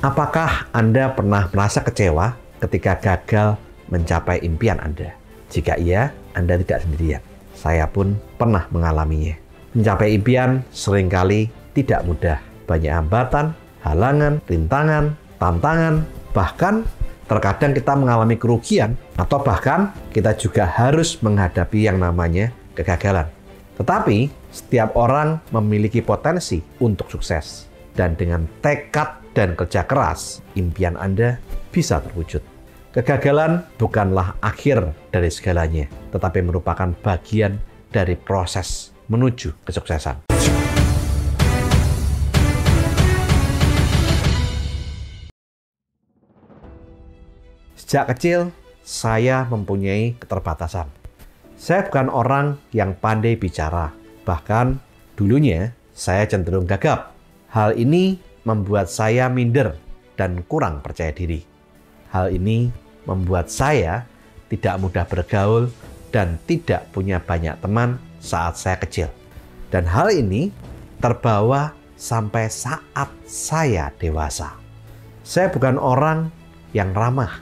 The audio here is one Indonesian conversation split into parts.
Apakah Anda pernah merasa kecewa ketika gagal mencapai impian Anda? Jika iya, Anda tidak sendirian. Saya pun pernah mengalaminya. Mencapai impian seringkali tidak mudah. Banyak hambatan, halangan, rintangan, tantangan, bahkan terkadang kita mengalami kerugian atau bahkan kita juga harus menghadapi yang namanya kegagalan. Tetapi setiap orang memiliki potensi untuk sukses. Dan dengan tekad dan kerja keras, impian Anda bisa terwujud. Kegagalan bukanlah akhir dari segalanya, tetapi merupakan bagian dari proses menuju kesuksesan. Sejak kecil, saya mempunyai keterbatasan. Saya bukan orang yang pandai bicara. Bahkan dulunya saya cenderung gagap. Hal ini membuat saya minder dan kurang percaya diri. Hal ini membuat saya tidak mudah bergaul dan tidak punya banyak teman saat saya kecil. Dan hal ini terbawa sampai saat saya dewasa. Saya bukan orang yang ramah.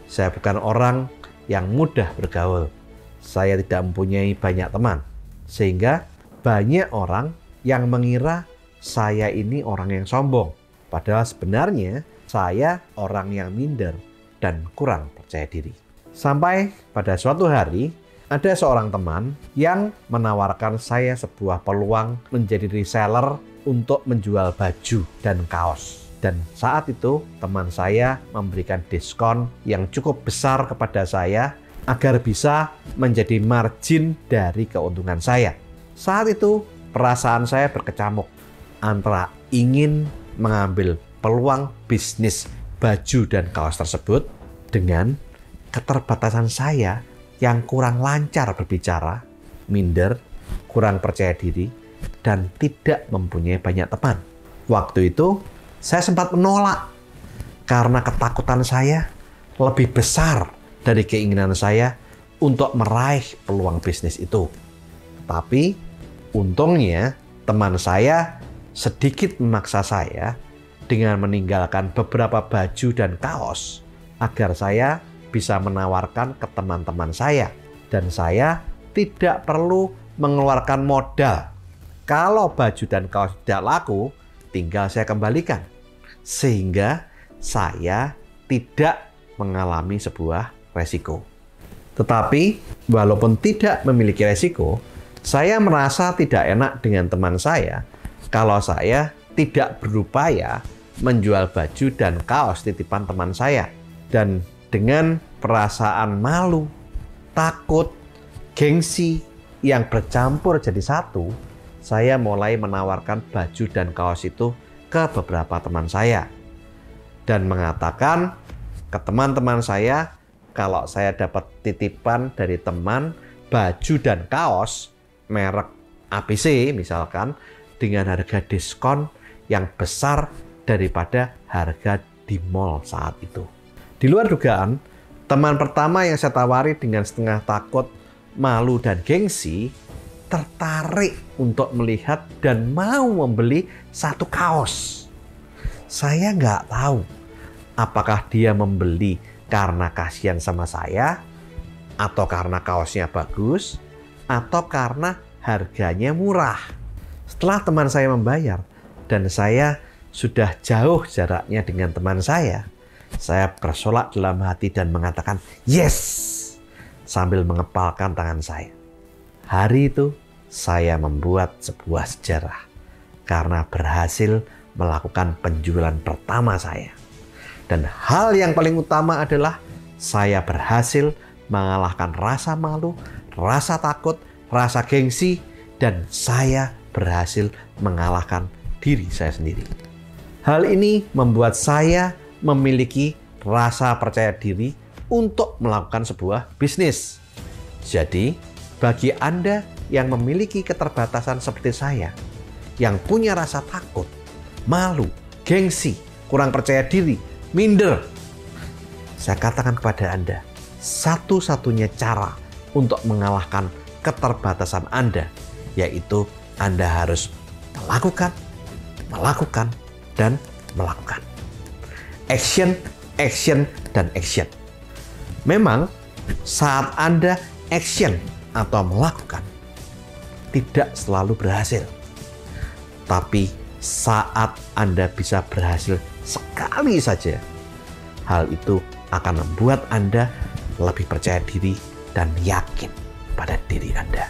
Saya bukan orang yang mudah bergaul. Saya tidak mempunyai banyak teman. Sehingga banyak orang yang mengira saya ini orang yang sombong. Padahal sebenarnya saya orang yang minder dan kurang percaya diri. Sampai pada suatu hari, ada seorang teman yang menawarkan saya sebuah peluang menjadi reseller untuk menjual baju dan kaos. Dan saat itu teman saya memberikan diskon yang cukup besar kepada saya agar bisa menjadi margin dari keuntungan saya. Saat itu perasaan saya berkecamuk antara ingin mengambil peluang bisnis baju dan kaos tersebut dengan keterbatasan saya yang kurang lancar berbicara, minder, kurang percaya diri, dan tidak mempunyai banyak teman. Waktu itu saya sempat menolak karena ketakutan saya lebih besar dari keinginan saya untuk meraih peluang bisnis itu. Tapi untungnya teman saya sedikit memaksa saya dengan meninggalkan beberapa baju dan kaos agar saya bisa menawarkan ke teman-teman saya. Dan saya tidak perlu mengeluarkan modal. Kalau baju dan kaos tidak laku, tinggal saya kembalikan. Sehingga saya tidak mengalami sebuah resiko. Tetapi walaupun tidak memiliki resiko, saya merasa tidak enak dengan teman saya kalau saya tidak berupaya menjual baju dan kaos titipan teman saya. Dan dengan perasaan malu, takut, gengsi yang bercampur jadi satu, saya mulai menawarkan baju dan kaos itu ke beberapa teman saya. Dan mengatakan ke teman-teman saya, kalau saya dapat titipan dari teman baju dan kaos merek ABC misalkan, dengan harga diskon yang besar daripada harga di mall saat itu. Di luar dugaan, teman pertama yang saya tawari dengan setengah takut, malu, dan gengsi tertarik untuk melihat dan mau membeli satu kaos. Saya nggak tahu apakah dia membeli karena kasihan sama saya, atau karena kaosnya bagus, atau karena harganya murah. Setelah teman saya membayar dan saya sudah jauh jaraknya dengan teman saya bersolak dalam hati dan mengatakan yes sambil mengepalkan tangan saya. Hari itu saya membuat sebuah sejarah karena berhasil melakukan penjualan pertama saya. Dan hal yang paling utama adalah saya berhasil mengalahkan rasa malu, rasa takut, rasa gengsi, dan saya berhasil mengalahkan diri saya sendiri. Hal ini membuat saya memiliki rasa percaya diri untuk melakukan sebuah bisnis. Jadi, bagi Anda yang memiliki keterbatasan seperti saya, yang punya rasa takut, malu, gengsi, kurang percaya diri, minder, saya katakan kepada Anda, satu-satunya cara untuk mengalahkan keterbatasan Anda, yaitu Anda harus melakukan, dan melakukan. Action, action, dan action. Memang saat Anda action atau melakukan, tidak selalu berhasil. Tapi saat Anda bisa berhasil sekali saja, hal itu akan membuat Anda lebih percaya diri dan yakin pada diri Anda.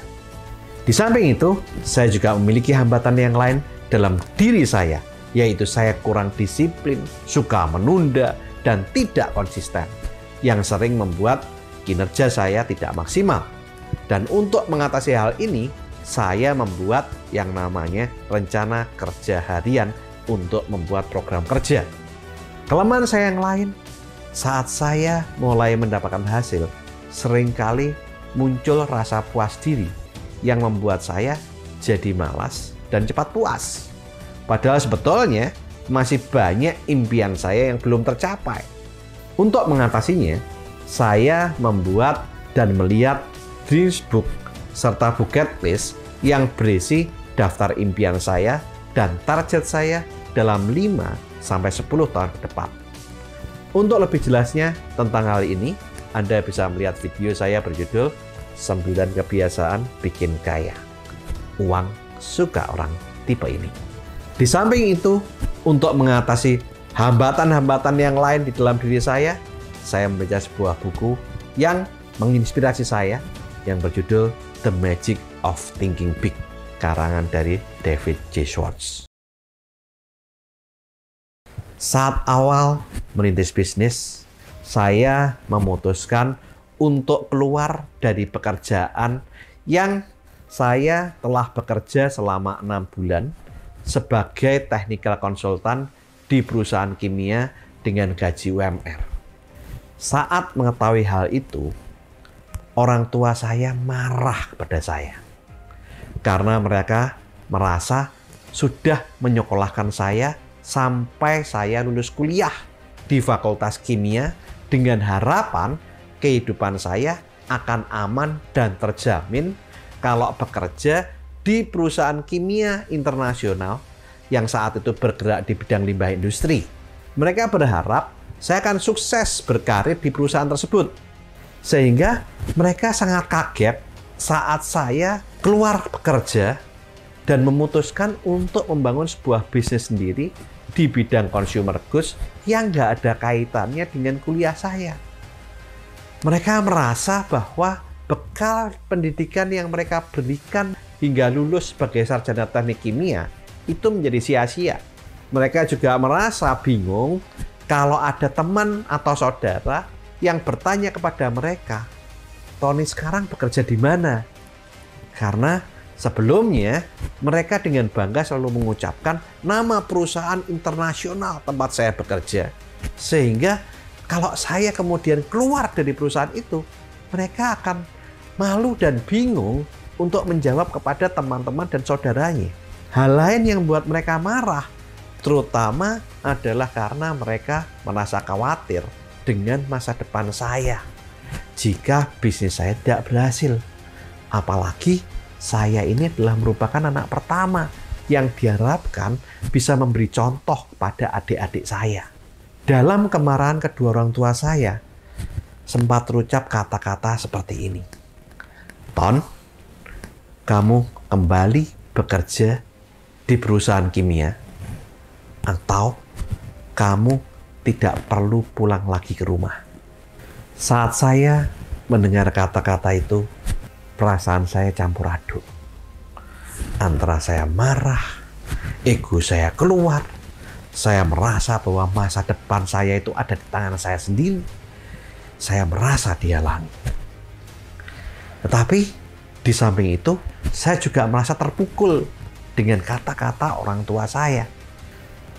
Di samping itu, saya juga memiliki hambatan yang lain dalam diri saya, yaitu saya kurang disiplin, suka menunda, dan tidak konsisten, yang sering membuat kinerja saya tidak maksimal. Dan untuk mengatasi hal ini, saya membuat yang namanya rencana kerja harian untuk membuat program kerja. Kelemahan saya yang lain, saat saya mulai mendapatkan hasil, seringkali muncul rasa puas diri yang membuat saya jadi malas dan cepat puas. Padahal sebetulnya masih banyak impian saya yang belum tercapai. Untuk mengatasinya, saya membuat dan melihat dreams book serta bucket list yang berisi daftar impian saya dan target saya dalam 5-10 tahun ke depan. Untuk lebih jelasnya tentang hal ini, Anda bisa melihat video saya berjudul 9 Kebiasaan Bikin Kaya. Uang suka orang tipe ini. Di samping itu, untuk mengatasi hambatan-hambatan yang lain di dalam diri saya membaca sebuah buku yang menginspirasi saya yang berjudul The Magic of Thinking Big, karangan dari David J. Schwartz. Saat awal merintis bisnis, saya memutuskan untuk keluar dari pekerjaan yang saya telah bekerja selama 6 bulan sebagai technical consultant di perusahaan kimia dengan gaji UMR. Saat mengetahui hal itu, orang tua saya marah kepada saya karena mereka merasa sudah menyekolahkan saya sampai saya lulus kuliah di Fakultas Kimia dengan harapan kehidupan saya akan aman dan terjamin kalau bekerja di perusahaan kimia internasional yang saat itu bergerak di bidang limbah industri. Mereka berharap saya akan sukses berkarir di perusahaan tersebut. Sehingga mereka sangat kaget saat saya keluar bekerja dan memutuskan untuk membangun sebuah bisnis sendiri di bidang consumer goods yang nggak ada kaitannya dengan kuliah saya. Mereka merasa bahwa bekal pendidikan yang mereka berikan hingga lulus sebagai sarjana teknik kimia itu menjadi sia-sia. Mereka juga merasa bingung kalau ada teman atau saudara yang bertanya kepada mereka, "Tony sekarang bekerja di mana?" Karena sebelumnya mereka dengan bangga selalu mengucapkan nama perusahaan internasional tempat saya bekerja. Sehingga kalau saya kemudian keluar dari perusahaan itu, mereka akan malu dan bingung untuk menjawab kepada teman-teman dan saudaranya. Hal lain yang membuat mereka marah, terutama adalah karena mereka merasa khawatir dengan masa depan saya jika bisnis saya tidak berhasil. Apalagi saya ini adalah merupakan anak pertama yang diharapkan bisa memberi contoh kepada adik-adik saya. Dalam kemarahan kedua orang tua saya, sempat terucap kata-kata seperti ini. "Ton, kamu kembali bekerja di perusahaan kimia, atau kamu tidak perlu pulang lagi ke rumah." Saat saya mendengar kata-kata itu, perasaan saya campur aduk. Antara saya marah, ego saya keluar, saya merasa bahwa masa depan saya itu ada di tangan saya sendiri. Saya merasa dihalangi. Tetapi di samping itu, saya juga merasa terpukul dengan kata-kata orang tua saya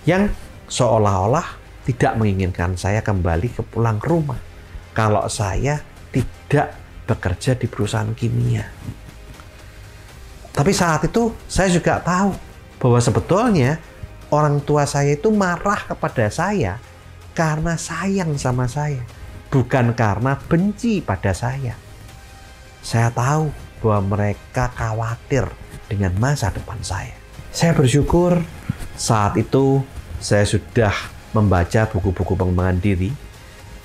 yang seolah-olah tidak menginginkan saya kembali pulang ke rumah kalau saya tidak bekerja di perusahaan kimia. Tapi saat itu saya juga tahu bahwa sebetulnya orang tua saya itu marah kepada saya karena sayang sama saya, bukan karena benci pada saya. Saya tahu bahwa mereka khawatir dengan masa depan saya. Saya bersyukur saat itu saya sudah membaca buku-buku pengembangan diri,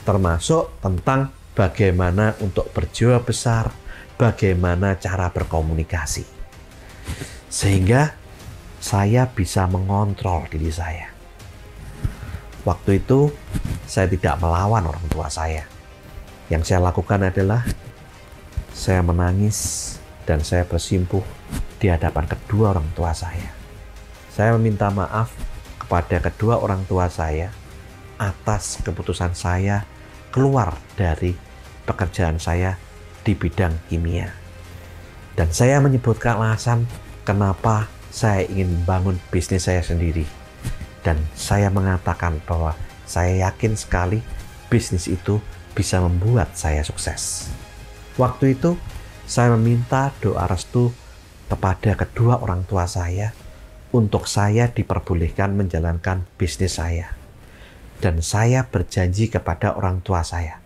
termasuk tentang bagaimana untuk berjiwa besar, bagaimana cara berkomunikasi. Sehingga saya bisa mengontrol diri saya. Waktu itu saya tidak melawan orang tua saya. Yang saya lakukan adalah saya menangis dan saya bersimpuh di hadapan kedua orang tua saya. Saya meminta maaf kepada kedua orang tua saya atas keputusan saya keluar dari pekerjaan saya di bidang kimia. Dan saya menyebutkan alasan kenapa saya ingin membangun bisnis saya sendiri. Dan saya mengatakan bahwa saya yakin sekali bisnis itu bisa membuat saya sukses. Waktu itu saya meminta doa restu kepada kedua orang tua saya untuk saya diperbolehkan menjalankan bisnis saya. Dan saya berjanji kepada orang tua saya,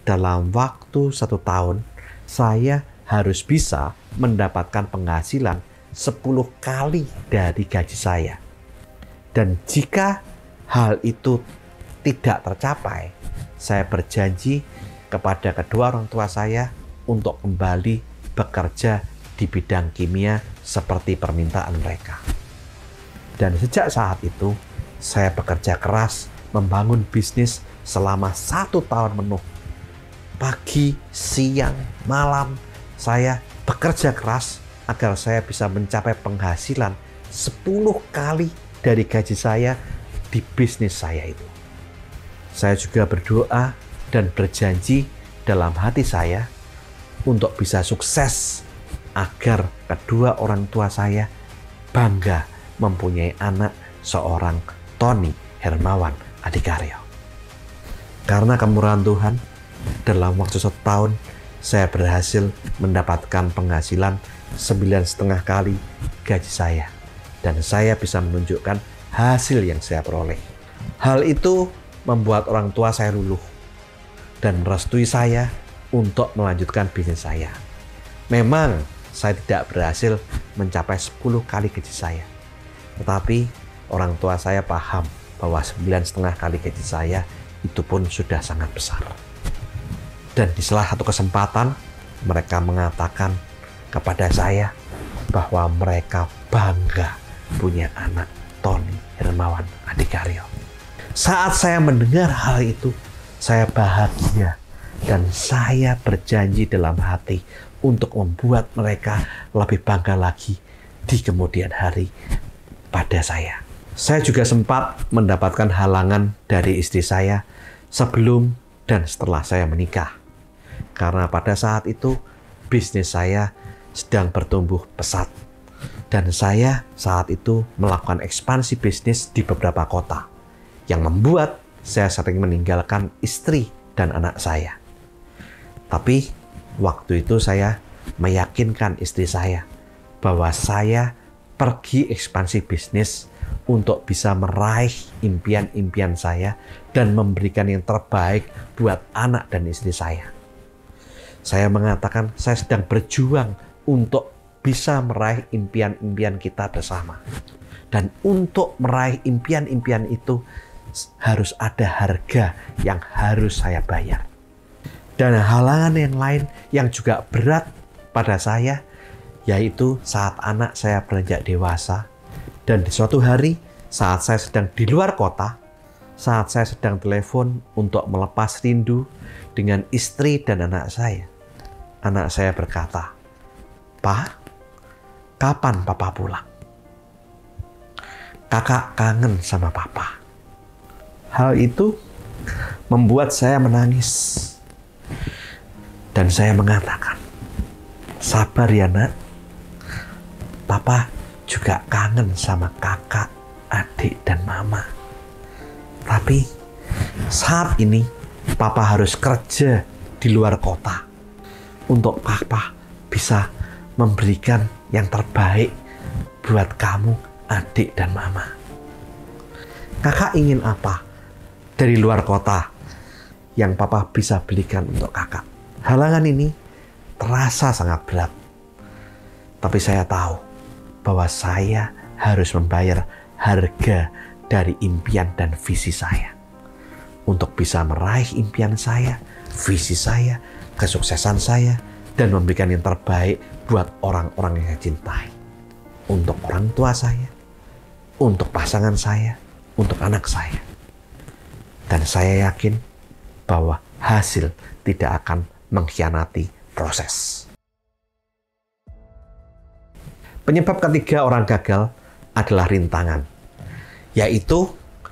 dalam waktu 1 tahun saya harus bisa mendapatkan penghasilan 10 kali dari gaji saya. Dan jika hal itu tidak tercapai, saya berjanji kepada kedua orang tua saya untuk kembali bekerja di bidang kimia seperti permintaan mereka. Dan sejak saat itu, saya bekerja keras membangun bisnis selama 1 tahun penuh. Pagi, siang, malam, saya bekerja keras agar saya bisa mencapai penghasilan 10 kali dari gaji saya di bisnis saya itu. Saya juga berdoa dan berjanji dalam hati saya untuk bisa sukses agar kedua orang tua saya bangga mempunyai anak seorang Tony Hermawan Adikaryo. Karena kemurahan Tuhan, dalam waktu 1 tahun saya berhasil mendapatkan penghasilan 9,5 kali gaji saya. Dan saya bisa menunjukkan hasil yang saya peroleh. Hal itu membuat orang tua saya luluh dan merestui saya untuk melanjutkan bisnis saya. Memang saya tidak berhasil mencapai 10 kali gaji saya. Tetapi orang tua saya paham bahwa 9,5 kali gaji saya itu pun sudah sangat besar. Dan di salah satu kesempatan mereka mengatakan kepada saya bahwa mereka bangga punya anak Tony Hermawan Adikaryo. Saat saya mendengar hal itu, saya bahagia dan saya berjanji dalam hati untuk membuat mereka lebih bangga lagi di kemudian hari pada saya. Saya juga sempat mendapatkan halangan dari istri saya sebelum dan setelah saya menikah. Karena pada saat itu bisnis saya sedang bertumbuh pesat. Dan saya saat itu melakukan ekspansi bisnis di beberapa kota yang membuat saya sering meninggalkan istri dan anak saya. Tapi waktu itu saya meyakinkan istri saya bahwa saya pergi ekspansi bisnis untuk bisa meraih impian-impian saya dan memberikan yang terbaik buat anak dan istri saya. Saya mengatakan saya sedang berjuang untuk bisa meraih impian-impian kita bersama. Dan untuk meraih impian-impian itu harus ada harga yang harus saya bayar. Dan halangan yang lain yang juga berat pada saya, yaitu saat anak saya beranjak dewasa. Dan di suatu hari saat saya sedang di luar kota, saat saya sedang telepon untuk melepas rindu dengan istri dan anak saya berkata, "Pak, kapan Papa pulang? Kakak kangen sama Papa." Hal itu membuat saya menangis. Dan saya mengatakan, "Sabar ya nak, Papa juga kangen sama kakak, adik, dan mama. Tapi saat ini Papa harus kerja di luar kota untuk Papa bisa memberikan yang terbaik buat kamu, adik, dan mama. Kakak ingin apa dari luar kota yang Papa bisa belikan untuk kakak?" Halangan ini terasa sangat berat. Tapi saya tahu bahwa saya harus membayar harga dari impian dan visi saya. Untuk bisa meraih impian saya, visi saya, kesuksesan saya, dan memberikan yang terbaik buat orang-orang yang saya cintai. Untuk orang tua saya, untuk pasangan saya, untuk anak saya. Dan saya yakin bahwa hasil tidak akan mengkhianati proses. Penyebab ketiga orang gagal adalah rintangan, yaitu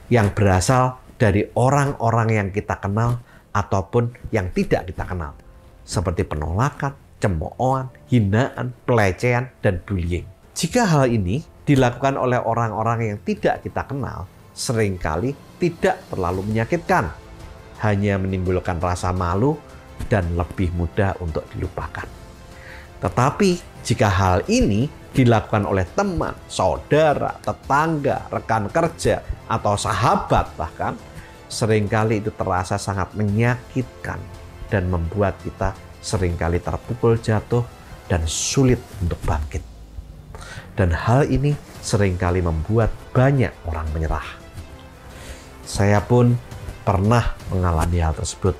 yang berasal dari orang-orang yang kita kenal ataupun yang tidak kita kenal, seperti penolakan, cemoohan, hinaan, pelecehan, dan bullying. Jika hal ini dilakukan oleh orang-orang yang tidak kita kenal, seringkali tidak terlalu menyakitkan, hanya menimbulkan rasa malu dan lebih mudah untuk dilupakan. Tetapi jika hal ini dilakukan oleh teman, saudara, tetangga, rekan kerja, atau sahabat bahkan, seringkali itu terasa sangat menyakitkan dan membuat kita seringkali terpukul jatuh dan sulit untuk bangkit. Dan hal ini seringkali membuat banyak orang menyerah. Saya pun pernah mengalami hal tersebut,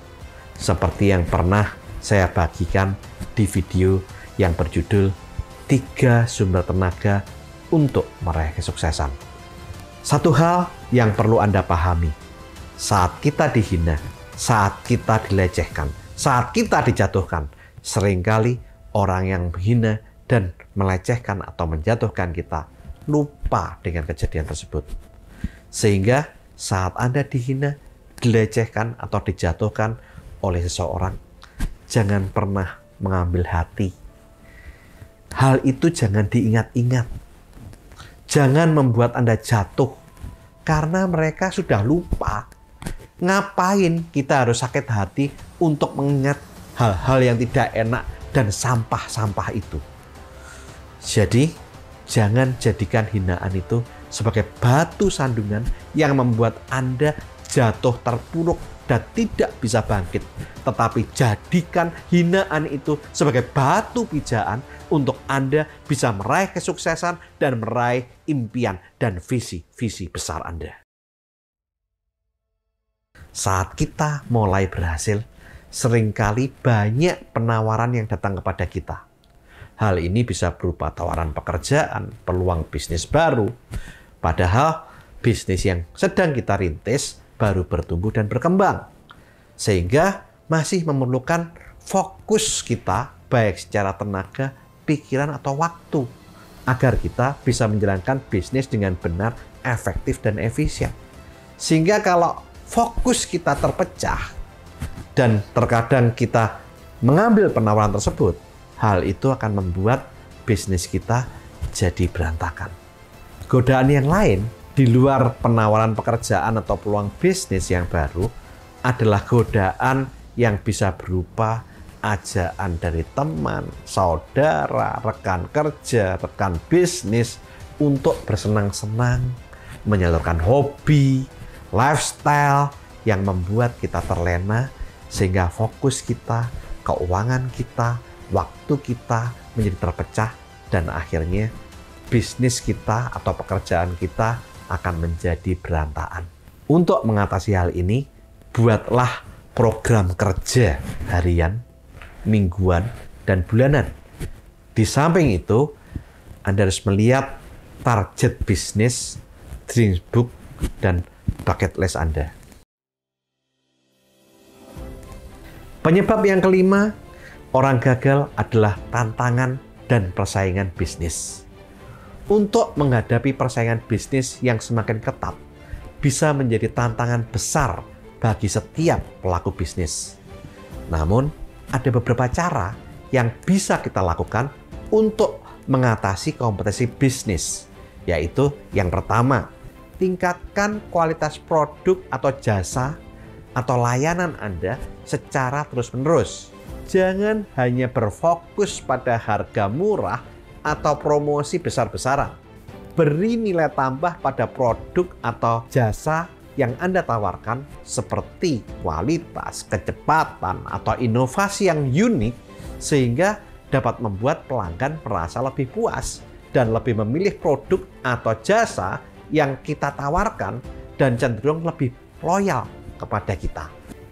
seperti yang pernah saya bagikan di video yang berjudul 3 sumber tenaga untuk meraih kesuksesan. Satu hal yang perlu Anda pahami, saat kita dihina, saat kita dilecehkan, saat kita dijatuhkan, seringkali orang yang menghina dan melecehkan atau menjatuhkan kita lupa dengan kejadian tersebut. Sehingga saat Anda dihina, dilecehkan, atau dijatuhkan oleh seseorang, jangan pernah mengambil hati. Hal itu jangan diingat-ingat. Jangan membuat Anda jatuh, karena mereka sudah lupa. Ngapain kita harus sakit hati untuk mengingat hal-hal yang tidak enak dan sampah-sampah itu? Jadi, jangan jadikan hinaan itu sebagai batu sandungan yang membuat Anda jatuh terpuruk dan tidak bisa bangkit. Tetapi jadikan hinaan itu sebagai batu pijaan untuk Anda bisa meraih kesuksesan dan meraih impian dan visi-visi besar Anda. Saat kita mulai berhasil, seringkali banyak penawaran yang datang kepada kita. Hal ini bisa berupa tawaran pekerjaan, peluang bisnis baru. Padahal bisnis yang sedang kita rintis baru bertumbuh dan berkembang. Sehingga masih memerlukan fokus kita baik secara tenaga, pikiran, atau waktu agar kita bisa menjalankan bisnis dengan benar, efektif, dan efisien. Sehingga kalau fokus kita terpecah dan terkadang kita mengambil penawaran tersebut, hal itu akan membuat bisnis kita jadi berantakan. Godaan yang lain di luar penawaran pekerjaan atau peluang bisnis yang baru adalah godaan yang bisa berupa ajakan dari teman, saudara, rekan kerja, rekan bisnis untuk bersenang-senang, menyalurkan hobi, lifestyle yang membuat kita terlena sehingga fokus kita, keuangan kita, waktu kita menjadi terpecah dan akhirnya bisnis kita atau pekerjaan kita akan menjadi berantakan. Untuk mengatasi hal ini, buatlah program kerja harian, mingguan, dan bulanan. Di samping itu, Anda harus melihat target bisnis, dream book, dan bucket list Anda. Penyebab yang kelima, orang gagal adalah tantangan dan persaingan bisnis. Untuk menghadapi persaingan bisnis yang semakin ketat, bisa menjadi tantangan besar bagi setiap pelaku bisnis. Namun, ada beberapa cara yang bisa kita lakukan untuk mengatasi kompetisi bisnis, yaitu yang pertama, tingkatkan kualitas produk atau jasa atau layanan Anda secara terus-menerus. Jangan hanya berfokus pada harga murah atau promosi besar-besaran. Beri nilai tambah pada produk atau jasa yang Anda tawarkan seperti kualitas, kecepatan, atau inovasi yang unik sehingga dapat membuat pelanggan merasa lebih puas dan lebih memilih produk atau jasa yang kita tawarkan dan cenderung lebih loyal kepada kita.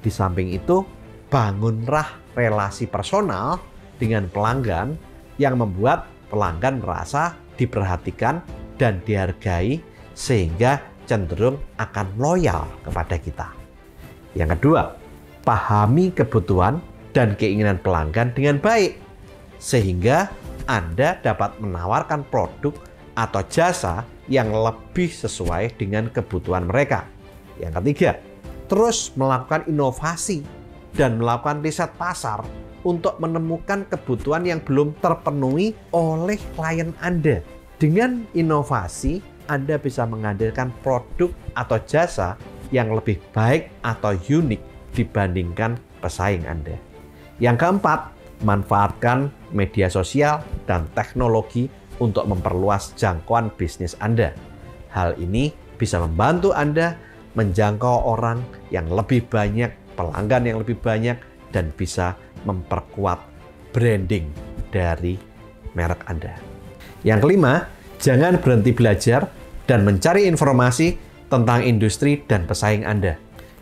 Di samping itu, bangunlah relasi personal dengan pelanggan yang membuat pelanggan merasa diperhatikan dan dihargai sehingga cenderung akan loyal kepada kita. Yang kedua, pahami kebutuhan dan keinginan pelanggan dengan baik sehingga Anda dapat menawarkan produk atau jasa yang lebih sesuai dengan kebutuhan mereka. Yang ketiga, terus melakukan inovasi dan melakukan riset pasar untuk menemukan kebutuhan yang belum terpenuhi oleh klien Anda. Dengan inovasi, Anda bisa menghadirkan produk atau jasa yang lebih baik atau unik dibandingkan pesaing Anda. Yang keempat, manfaatkan media sosial dan teknologi untuk memperluas jangkauan bisnis Anda. Hal ini bisa membantu Anda menjangkau orang yang lebih banyak, pelanggan yang lebih banyak, dan bisa memperkuat branding dari merek Anda. Yang kelima, jangan berhenti belajar dan mencari informasi tentang industri dan pesaing Anda.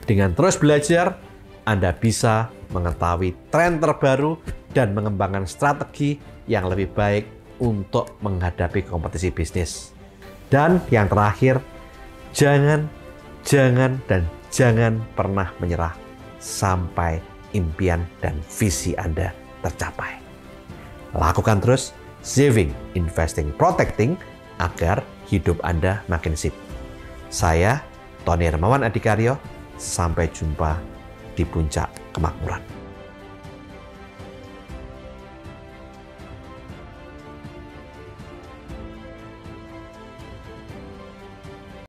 Dengan terus belajar, Anda bisa mengetahui tren terbaru dan mengembangkan strategi yang lebih baik untuk menghadapi kompetisi bisnis. Dan yang terakhir, jangan pernah menyerah sampai impian dan visi Anda tercapai. Lakukan terus saving, investing, protecting agar hidup Anda makin sip. Saya, Tony Hermawan Adikaryo, sampai jumpa di puncak kemakmuran.